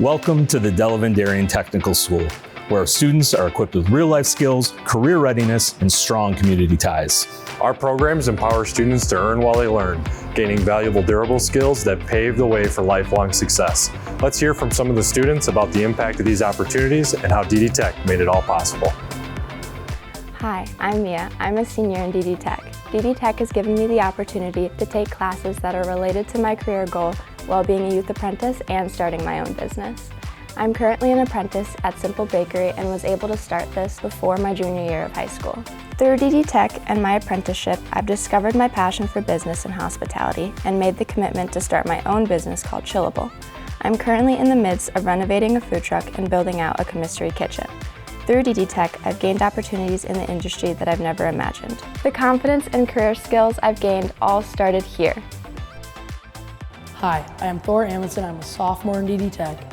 Welcome to the Delavan-Darien Technical School, where our students are equipped with real-life skills, career readiness, and strong community ties. Our programs empower students to earn while they learn, gaining valuable durable skills that pave the way for lifelong success. Let's hear from some of the students about the impact of these opportunities and how DD Tech made it all possible. Hi, I'm Mia. I'm a senior in DD Tech. DD Tech has given me the opportunity to take classes that are related to my career goal while being a youth apprentice and starting my own business. I'm currently an apprentice at Simple Bakery and was able to start this before my junior year of high school. Through DD Tech and my apprenticeship, I've discovered my passion for business and hospitality and made the commitment to start my own business called Chillable. I'm currently in the midst of renovating a food truck and building out a commissary kitchen. Through DD Tech, I've gained opportunities in the industry that I've never imagined. The confidence and career skills I've gained all started here. Hi, I am Thor Amundsen. I'm a sophomore in DD Tech.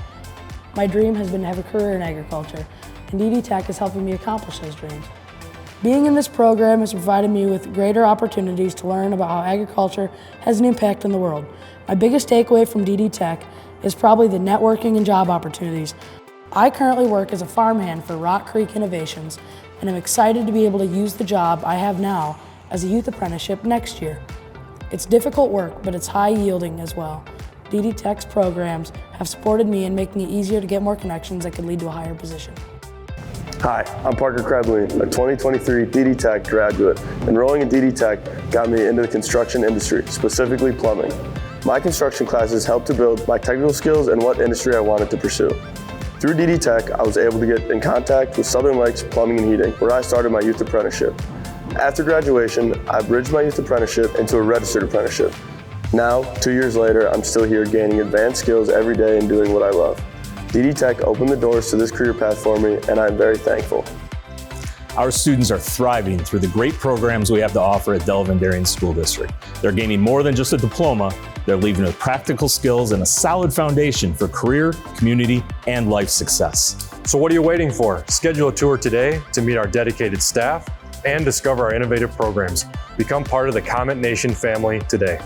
My dream has been to have a career in agriculture, and DD Tech is helping me accomplish those dreams. Being in this program has provided me with greater opportunities to learn about how agriculture has an impact on the world. My biggest takeaway from DD Tech is probably the networking and job opportunities. I currently work as a farmhand for Rock Creek Innovations, and I'm excited to be able to use the job I have now as a youth apprenticeship next year. It's difficult work, but it's high yielding as well. DD Tech's programs have supported me in making it easier to get more connections that could lead to a higher position. Hi, I'm Parker Krebley, a 2023 DD Tech graduate. Enrolling in DD Tech got me into the construction industry, specifically plumbing. My construction classes helped to build my technical skills and what industry I wanted to pursue. Through DD Tech, I was able to get in contact with Southern Lakes Plumbing and Heating, where I started my youth apprenticeship. After graduation, I bridged my youth apprenticeship into a registered apprenticeship. Now, 2 years later, I'm still here gaining advanced skills every day and doing what I love. DD Tech opened the doors to this career path for me, and I'm very thankful. Our students are thriving through the great programs we have to offer at Delavan-Darien School District. They're gaining more than just a diploma. They're leaving with practical skills and a solid foundation for career, community, and life success. So what are you waiting for? Schedule a tour today to meet our dedicated staff and discover our innovative programs. Become part of the Comet Nation family today.